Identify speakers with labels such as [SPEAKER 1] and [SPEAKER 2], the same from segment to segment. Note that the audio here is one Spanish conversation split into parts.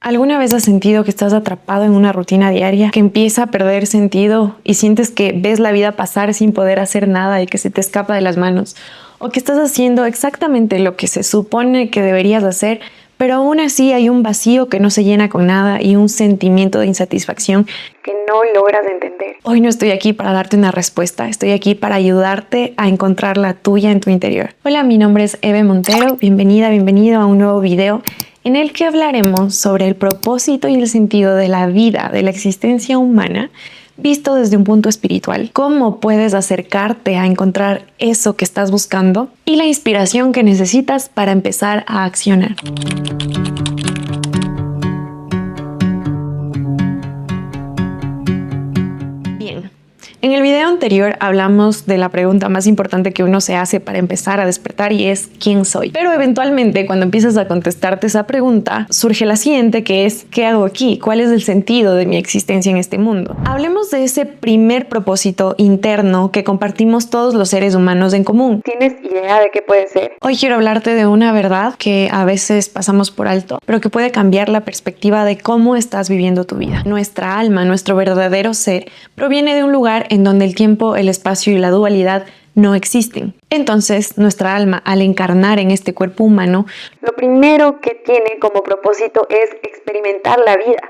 [SPEAKER 1] ¿Alguna vez has sentido que estás atrapado en una rutina diaria que empieza a perder sentido y sientes que ves la vida pasar sin poder hacer nada y que se te escapa de las manos? ¿O que estás haciendo exactamente lo que se supone que deberías hacer, pero aún así hay un vacío que no se llena con nada y un sentimiento de insatisfacción que no logras entender? Hoy no estoy aquí para darte una respuesta, estoy aquí para ayudarte a encontrar la tuya en tu interior. Hola, mi nombre es Eve Montero, bienvenido a un nuevo video en el que hablaremos sobre el propósito y el sentido de la vida, de la existencia humana, visto desde un punto espiritual. Cómo puedes acercarte a encontrar eso que estás buscando y la inspiración que necesitas para empezar a accionar. Bien. En el video anterior hablamos de la pregunta más importante que uno se hace para empezar a despertar y es ¿quién soy? Pero eventualmente cuando empiezas a contestarte esa pregunta surge la siguiente, que es ¿qué hago aquí? ¿Cuál es el sentido de mi existencia en este mundo? Hablemos de ese primer propósito interno que compartimos todos los seres humanos en común. ¿Tienes idea de qué puede ser? Hoy quiero hablarte de una verdad que a veces pasamos por alto, pero que puede cambiar la perspectiva de cómo estás viviendo tu vida. Nuestra alma, nuestro verdadero ser, proviene de un lugar en donde el tiempo, el espacio y la dualidad no existen. Entonces, nuestra alma, al encarnar en este cuerpo humano, lo primero que tiene como propósito es experimentar la vida.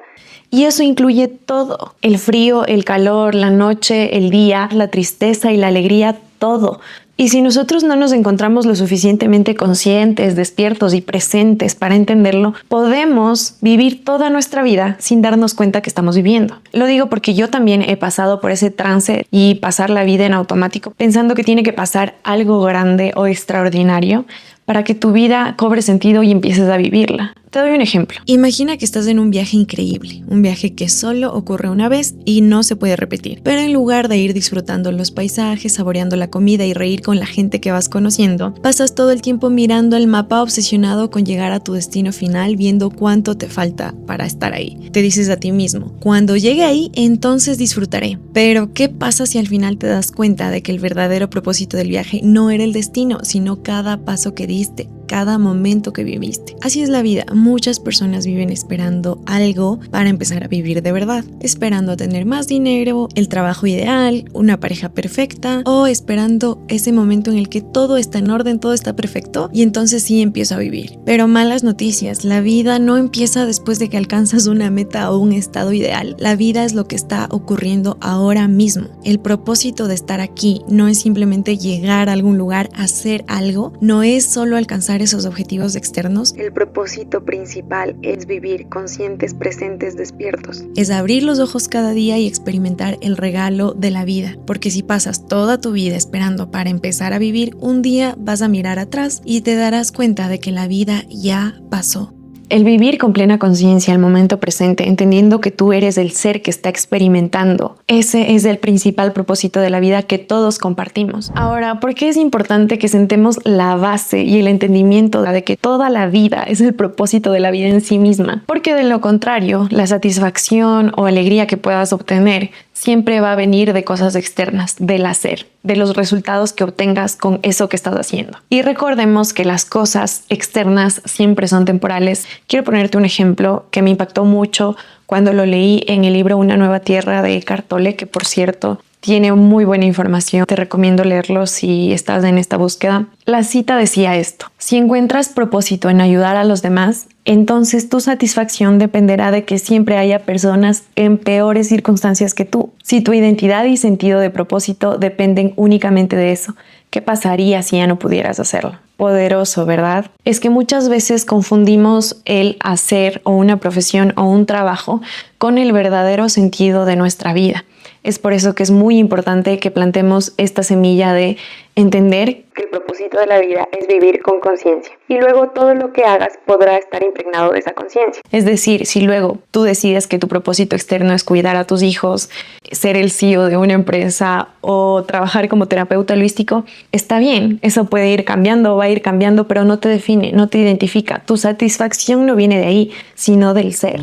[SPEAKER 1] Y eso incluye todo: el frío, el calor, la noche, el día, la tristeza y la alegría, todo. Y si nosotros no nos encontramos lo suficientemente conscientes, despiertos y presentes para entenderlo, podemos vivir toda nuestra vida sin darnos cuenta que estamos viviendo. Lo digo porque yo también he pasado por ese trance y pasar la vida en automático, pensando que tiene que pasar algo grande o extraordinario para que tu vida cobre sentido y empieces a vivirla. Te doy un ejemplo. Imagina que estás en un viaje increíble, un viaje que solo ocurre una vez y no se puede repetir. Pero en lugar de ir disfrutando los paisajes, saboreando la comida y reír con la gente que vas conociendo, pasas todo el tiempo mirando el mapa, obsesionado con llegar a tu destino final, viendo cuánto te falta para estar ahí. Te dices a ti mismo, cuando llegue ahí, entonces disfrutaré. Pero ¿qué pasa si al final te das cuenta de que el verdadero propósito del viaje no era el destino, sino cada paso que diste, cada momento que viviste? Así es la vida. Muchas personas viven esperando algo para empezar a vivir de verdad, esperando a tener más dinero, el trabajo ideal, una pareja perfecta, o esperando ese momento en el que todo está en orden, todo está perfecto y entonces sí empiezo a vivir. Pero malas noticias, la vida no empieza después de que alcanzas una meta o un estado ideal. La vida es lo que está ocurriendo ahora mismo. El propósito de estar aquí no es simplemente llegar a algún lugar, hacer algo, no es solo alcanzar esos objetivos externos. El propósito principal es vivir conscientes, presentes, despiertos. Es abrir los ojos cada día y experimentar el regalo de la vida. Porque si pasas toda tu vida esperando para empezar a vivir, un día vas a mirar atrás y te darás cuenta de que la vida ya pasó. El vivir con plena conciencia el momento presente, entendiendo que tú eres el ser que está experimentando. Ese es el principal propósito de la vida que todos compartimos. Ahora, ¿por qué es importante que sentemos la base y el entendimiento de que toda la vida es el propósito de la vida en sí misma? Porque de lo contrario, la satisfacción o alegría que puedas obtener siempre va a venir de cosas externas, del hacer, de los resultados que obtengas con eso que estás haciendo. Y recordemos que las cosas externas siempre son temporales. Quiero ponerte un ejemplo que me impactó mucho cuando lo leí en el libro Una nueva tierra de Eckhart Tolle, que por cierto tiene muy buena información. Te recomiendo leerlo si estás en esta búsqueda. La cita decía esto: si encuentras propósito en ayudar a los demás, entonces tu satisfacción dependerá de que siempre haya personas en peores circunstancias que tú. Si tu identidad y sentido de propósito dependen únicamente de eso, ¿qué pasaría si ya no pudieras hacerlo? Poderoso, ¿verdad? Es que muchas veces confundimos el hacer o una profesión o un trabajo con el verdadero sentido de nuestra vida. Es por eso que es muy importante que plantemos esta semilla de entender que el propósito de la vida es vivir con conciencia. Y luego todo lo que hagas podrá estar impregnado de esa conciencia. Es decir, si luego tú decides que tu propósito externo es cuidar a tus hijos, ser el CEO de una empresa o trabajar como terapeuta holístico, está bien. Eso puede ir cambiando, va a ir cambiando, pero no te define, no te identifica. Tu satisfacción no viene de ahí, sino del ser.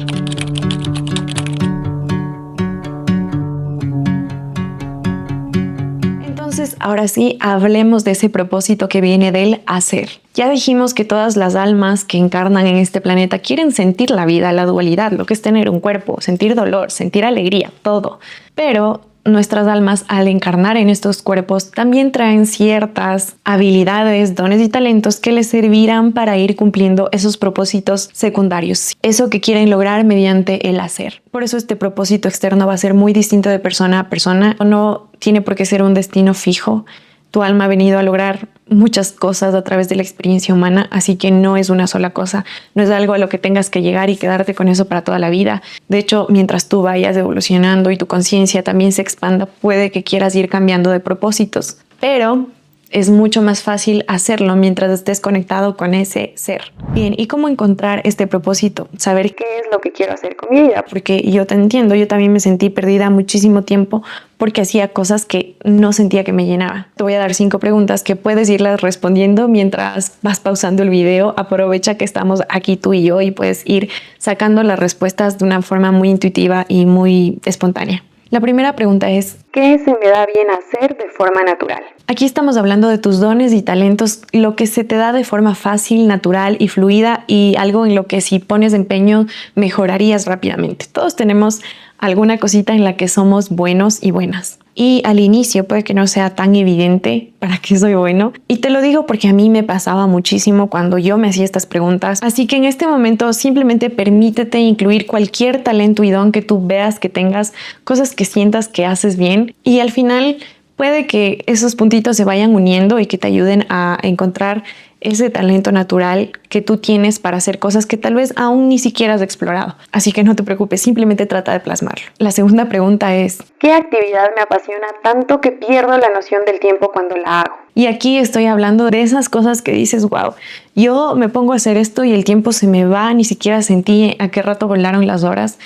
[SPEAKER 1] Entonces, ahora sí, hablemos de ese propósito que viene del hacer. Ya dijimos que todas las almas que encarnan en este planeta quieren sentir la vida, la dualidad, lo que es tener un cuerpo, sentir dolor, sentir alegría, todo. Pero nuestras almas, al encarnar en estos cuerpos, también traen ciertas habilidades, dones y talentos que les servirán para ir cumpliendo esos propósitos secundarios, eso que quieren lograr mediante el hacer. Por eso este propósito externo va a ser muy distinto de persona a persona. No tiene por qué ser un destino fijo. Tu alma ha venido a lograr muchas cosas a través de la experiencia humana, así que no es una sola cosa, no es algo a lo que tengas que llegar y quedarte con eso para toda la vida. De hecho, mientras tú vayas evolucionando y tu conciencia también se expanda, puede que quieras ir cambiando de propósitos, pero es mucho más fácil hacerlo mientras estés conectado con ese ser. Bien, ¿y cómo encontrar este propósito? Saber qué es lo que quiero hacer con mi vida, porque yo te entiendo, yo también me sentí perdida muchísimo tiempo porque hacía cosas que no sentía que me llenaba. Te voy a dar 5 preguntas que puedes irlas respondiendo mientras vas pausando el video. Aprovecha que estamos aquí tú y yo y puedes ir sacando las respuestas de una forma muy intuitiva y muy espontánea. La primera pregunta es, ¿qué se me da bien hacer de forma natural? Aquí estamos hablando de tus dones y talentos, lo que se te da de forma fácil, natural y fluida, y algo en lo que si pones empeño mejorarías rápidamente. Todos tenemos alguna cosita en la que somos buenos y buenas. Y al inicio puede que no sea tan evidente para qué soy bueno. Y te lo digo porque a mí me pasaba muchísimo cuando yo me hacía estas preguntas. Así que en este momento simplemente permítete incluir cualquier talento y don que tú veas que tengas, cosas que sientas que haces bien. Y al final puede que esos puntitos se vayan uniendo y que te ayuden a encontrar ese talento natural que tú tienes para hacer cosas que tal vez aún ni siquiera has explorado. Así que no te preocupes, simplemente trata de plasmarlo. La segunda pregunta es, ¿qué actividad me apasiona tanto que pierdo la noción del tiempo cuando la hago? Y aquí estoy hablando de esas cosas que dices, wow, yo me pongo a hacer esto y el tiempo se me va, ni siquiera sentí a qué rato volaron las horas.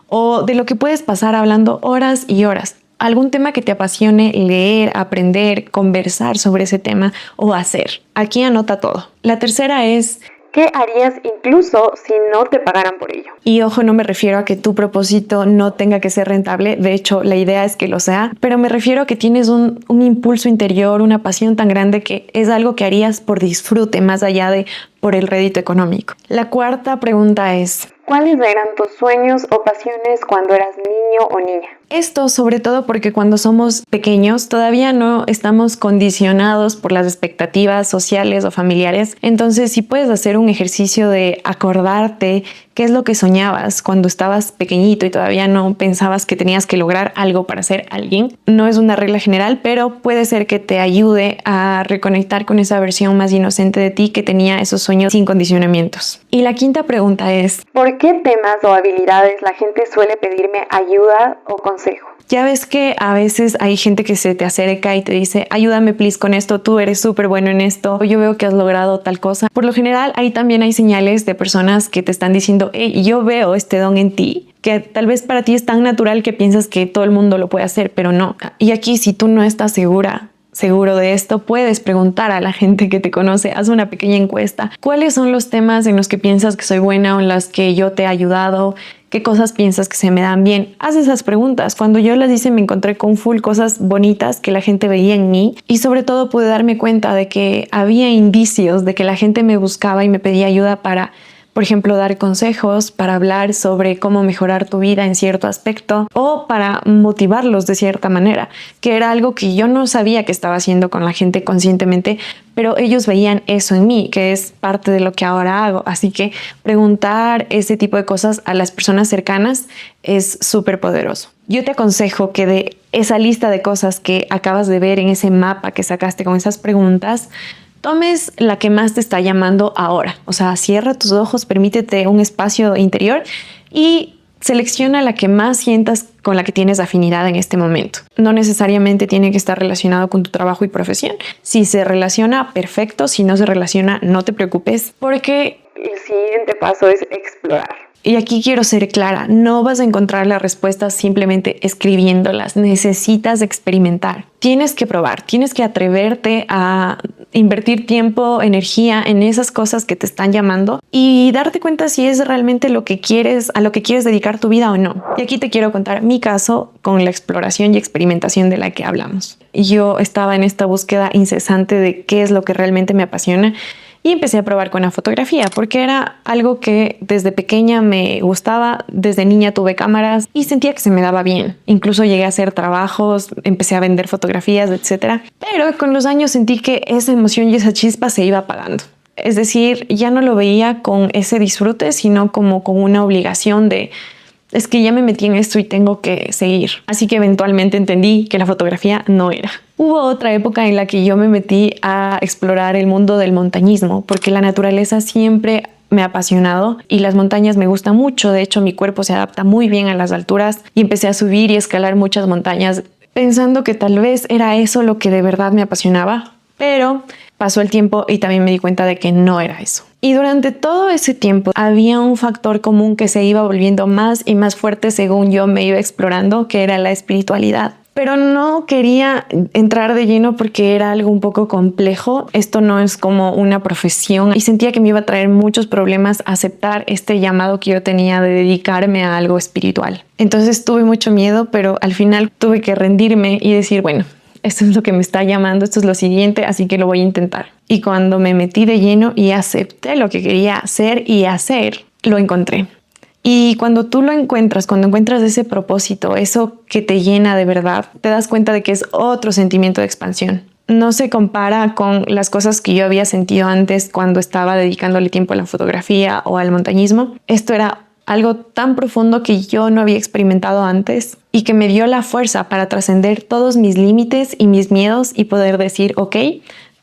[SPEAKER 1] O de lo que puedes pasar hablando horas y horas. Algún tema que te apasione, leer, aprender, conversar sobre ese tema o hacer. Aquí anota todo. La tercera es, ¿qué harías incluso si no te pagaran por ello? Y ojo, no me refiero a que tu propósito no tenga que ser rentable. De hecho, la idea es que lo sea. Pero me refiero a que tienes un impulso interior, una pasión tan grande que es algo que harías por disfrute más allá de por el rédito económico. La cuarta pregunta es, ¿cuáles eran tus sueños o pasiones cuando eras niño o niña? Esto sobre todo porque cuando somos pequeños todavía no estamos condicionados por las expectativas sociales o familiares. Entonces, si puedes hacer un ejercicio de acordarte qué es lo que soñabas cuando estabas pequeñito y todavía no pensabas que tenías que lograr algo para ser alguien. No es una regla general, pero puede ser que te ayude a reconectar con esa versión más inocente de ti que tenía esos sueños sin condicionamientos. Y la quinta pregunta es, ¿por qué temas o habilidades la gente suele pedirme ayuda o consejo? Ya ves que a veces hay gente que se te acerca y te dice, ayúdame please con esto, tú eres súper bueno en esto, yo veo que has logrado tal cosa. Por lo general, ahí también hay señales de personas que te están diciendo, hey, yo veo este don en ti, que tal vez para ti es tan natural que piensas que todo el mundo lo puede hacer, pero no. Y aquí, si tú no estás seguro de esto, puedes preguntar a la gente que te conoce, haz una pequeña encuesta. ¿Cuáles son los temas en los que piensas que soy buena o en los que yo te he ayudado? ¿Qué cosas piensas que se me dan bien? Haz esas preguntas. Cuando yo las hice me encontré con full cosas bonitas que la gente veía en mí y sobre todo pude darme cuenta de que había indicios de que la gente me buscaba y me pedía ayuda para, por ejemplo, dar consejos, para hablar sobre cómo mejorar tu vida en cierto aspecto o para motivarlos de cierta manera, que era algo que yo no sabía que estaba haciendo con la gente conscientemente, pero ellos veían eso en mí, que es parte de lo que ahora hago. Así que preguntar ese tipo de cosas a las personas cercanas es súper poderoso. Yo te aconsejo que de esa lista de cosas que acabas de ver en ese mapa que sacaste con esas preguntas, tomes la que más te está llamando ahora. O sea, cierra tus ojos, permítete un espacio interior y selecciona la que más sientas con la que tienes afinidad en este momento. No necesariamente tiene que estar relacionado con tu trabajo y profesión. Si se relaciona, perfecto. Si no se relaciona, no te preocupes, porque el siguiente paso es explorar. Y aquí quiero ser clara, no vas a encontrar las respuestas simplemente escribiéndolas, necesitas experimentar. Tienes que probar, tienes que atreverte a invertir tiempo, energía en esas cosas que te están llamando y darte cuenta si es realmente lo que quieres, a lo que quieres dedicar tu vida o no. Y aquí te quiero contar mi caso con la exploración y experimentación de la que hablamos. Yo estaba en esta búsqueda incesante de qué es lo que realmente me apasiona. Y empecé a probar con la fotografía porque era algo que desde pequeña me gustaba, desde niña tuve cámaras y sentía que se me daba bien. Incluso llegué a hacer trabajos, empecé a vender fotografías, etc. Pero con los años sentí que esa emoción y esa chispa se iba apagando. Es decir, ya no lo veía con ese disfrute, sino como con una obligación de es que ya me metí en esto y tengo que seguir. Así que eventualmente entendí que la fotografía no era. Hubo otra época en la que yo me metí a explorar el mundo del montañismo, porque la naturaleza siempre me ha apasionado y las montañas me gustan mucho. De hecho, mi cuerpo se adapta muy bien a las alturas y empecé a subir y escalar muchas montañas pensando que tal vez era eso lo que de verdad me apasionaba. Pero pasó el tiempo y también me di cuenta de que no era eso. Y durante todo ese tiempo había un factor común que se iba volviendo más y más fuerte según yo me iba explorando, que era la espiritualidad. Pero no quería entrar de lleno porque era algo un poco complejo. Esto no es como una profesión y sentía que me iba a traer muchos problemas aceptar este llamado que yo tenía de dedicarme a algo espiritual. Entonces tuve mucho miedo, pero al final tuve que rendirme y decir, bueno, esto es lo que me está llamando, esto es lo siguiente, así que lo voy a intentar. Y cuando me metí de lleno y acepté lo que quería hacer y hacer, lo encontré. Y cuando tú lo encuentras, cuando encuentras ese propósito, eso que te llena de verdad, te das cuenta de que es otro sentimiento de expansión. No se compara con las cosas que yo había sentido antes cuando estaba dedicándole tiempo a la fotografía o al montañismo. Esto era algo tan profundo que yo no había experimentado antes y que me dio la fuerza para trascender todos mis límites y mis miedos y poder decir, ok,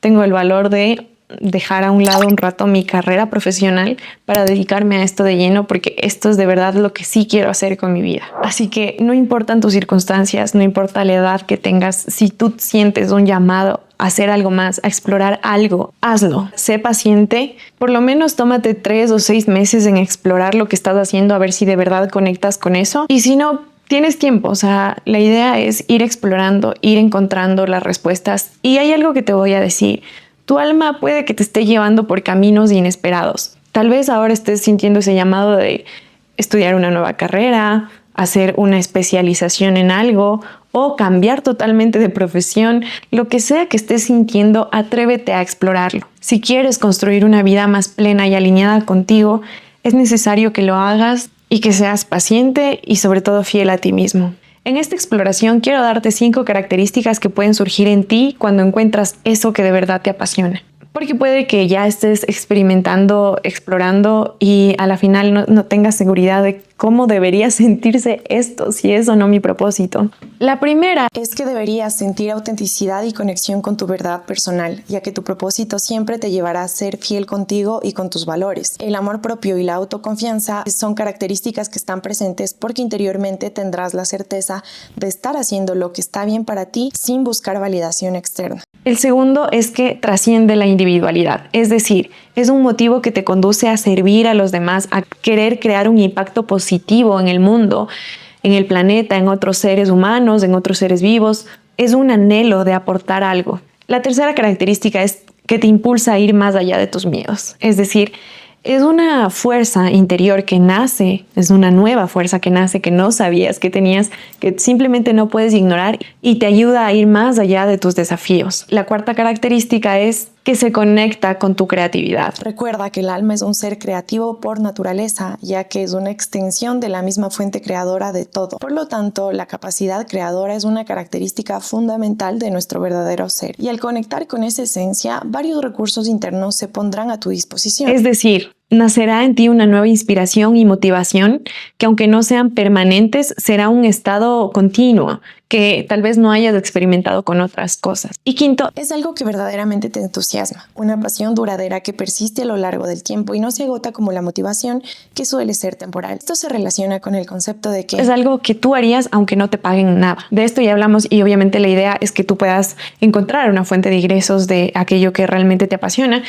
[SPEAKER 1] tengo el valor de dejar a un lado un rato mi carrera profesional para dedicarme a esto de lleno, porque esto es de verdad lo que sí quiero hacer con mi vida. Así que no importan tus circunstancias, no importa la edad que tengas, si tú sientes un llamado a hacer algo más, a explorar algo, hazlo. Sé paciente, por lo menos tómate 3 o 6 meses en explorar lo que estás haciendo, a ver si de verdad conectas con eso. Y si no, tienes tiempo, o sea, la idea es ir explorando, ir encontrando las respuestas. Y hay algo que te voy a decir. Tu alma puede que te esté llevando por caminos inesperados. Tal vez ahora estés sintiendo ese llamado de estudiar una nueva carrera, hacer una especialización en algo o cambiar totalmente de profesión. Lo que sea que estés sintiendo, atrévete a explorarlo. Si quieres construir una vida más plena y alineada contigo, es necesario que lo hagas y que seas paciente y sobre todo fiel a ti mismo. En esta exploración quiero darte 5 características que pueden surgir en ti cuando encuentras eso que de verdad te apasiona. Porque puede que ya estés experimentando, explorando y a la final no tengas seguridad de cómo debería sentirse esto, si es o no mi propósito. La primera
[SPEAKER 2] es que deberías sentir autenticidad y conexión con tu verdad personal, ya que tu propósito siempre te llevará a ser fiel contigo y con tus valores. El amor propio y la autoconfianza son características que están presentes porque interiormente tendrás la certeza de estar haciendo lo que está bien para ti sin buscar validación externa.
[SPEAKER 1] El segundo es que trasciende la individualidad, es decir, es un motivo que te conduce a servir a los demás, a querer crear un impacto positivo en el mundo, en el planeta, en otros seres humanos, en otros seres vivos. Es un anhelo de aportar algo. La tercera característica es que te impulsa a ir más allá de tus miedos, es decir, es una fuerza interior que nace, es una nueva fuerza que nace que no sabías que tenías, que simplemente no puedes ignorar y te ayuda a ir más allá de tus desafíos. La cuarta característica es que se conecta con tu creatividad.
[SPEAKER 2] Recuerda que el alma es un ser creativo por naturaleza, ya que es una extensión de la misma fuente creadora de todo. Por lo tanto, la capacidad creadora es una característica fundamental de nuestro verdadero ser. Y al conectar con esa esencia, varios recursos internos se pondrán a tu disposición.
[SPEAKER 1] Es decir, nacerá en ti una nueva inspiración y motivación que, aunque no sean permanentes, será un estado continuo que tal vez no hayas experimentado con otras cosas. Y quinto,
[SPEAKER 2] es algo que verdaderamente te entusiasma, una pasión duradera que persiste a lo largo del tiempo y no se agota como la motivación, que suele ser temporal. Esto se relaciona con el concepto de que
[SPEAKER 1] es algo que tú harías aunque no te paguen nada. De esto ya hablamos y obviamente la idea es que tú puedas encontrar una fuente de ingresos de aquello que realmente te apasiona,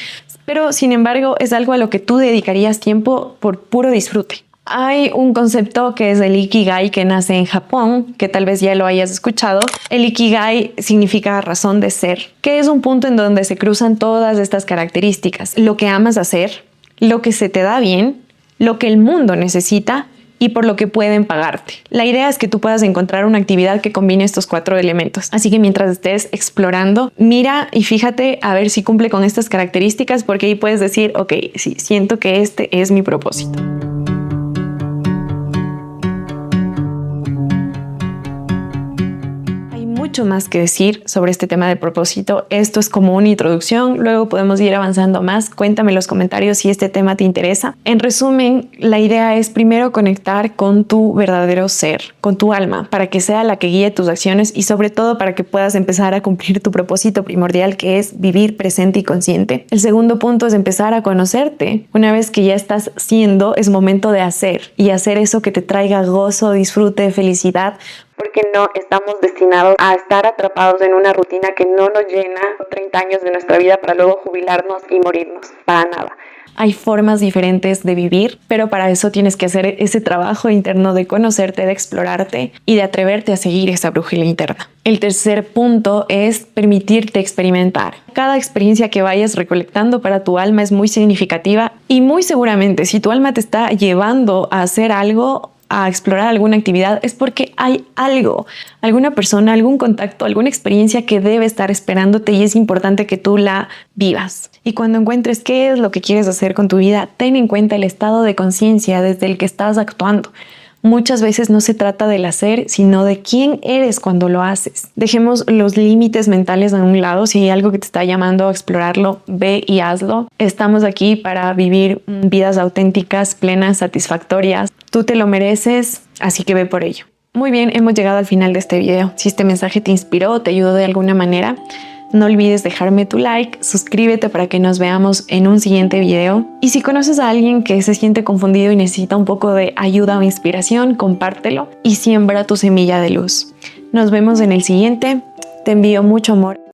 [SPEAKER 1] pero sin embargo es algo a lo que tú dedicarías tiempo por puro disfrute. Hay un concepto que es el Ikigai, que nace en Japón, que tal vez ya lo hayas escuchado. El Ikigai significa razón de ser, que es un punto en donde se cruzan todas estas características: lo que amas hacer, lo que se te da bien, lo que el mundo necesita y por lo que pueden pagarte. La idea es que tú puedas encontrar una actividad que combine estos 4 elementos. Así que mientras estés explorando, mira y fíjate a ver si cumple con estas características, porque ahí puedes decir, ok, sí, siento que este es mi propósito. Mucho más que decir sobre este tema de propósito. Esto es como una introducción, luego podemos ir avanzando más. Cuéntame en los comentarios si este tema te interesa. En resumen, la idea es primero conectar con tu verdadero ser, con tu alma, para que sea la que guíe tus acciones y sobre todo para que puedas empezar a cumplir tu propósito primordial, que es vivir presente y consciente. El segundo punto es empezar a conocerte. Una vez que ya estás siendo, es momento de hacer, y hacer eso que te traiga gozo, disfrute, felicidad, porque no estamos destinados a estar atrapados en una rutina que no nos llena 30 años de nuestra vida para luego jubilarnos y morirnos. Para nada. Hay formas diferentes de vivir, pero para eso tienes que hacer ese trabajo interno de conocerte, de explorarte y de atreverte a seguir esa brújula interna. El tercer punto es permitirte experimentar. Cada experiencia que vayas recolectando para tu alma es muy significativa y muy seguramente si tu alma te está llevando a hacer algo, a explorar alguna actividad, es porque hay algo, alguna persona, algún contacto, alguna experiencia que debe estar esperándote y es importante que tú la vivas. Y cuando encuentres qué es lo que quieres hacer con tu vida, ten en cuenta el estado de conciencia desde el que estás actuando. Muchas veces no se trata del hacer, sino de quién eres cuando lo haces. Dejemos los límites mentales a un lado. Si hay algo que te está llamando a explorarlo, ve y hazlo. Estamos aquí para vivir vidas auténticas, plenas, satisfactorias. Tú te lo mereces, así que ve por ello. Muy bien, hemos llegado al final de este video. Si este mensaje te inspiró o te ayudó de alguna manera, no olvides dejarme tu like, suscríbete para que nos veamos en un siguiente video. Y si conoces a alguien que se siente confundido y necesita un poco de ayuda o inspiración, compártelo y siembra tu semilla de luz. Nos vemos en el siguiente. Te envío mucho amor.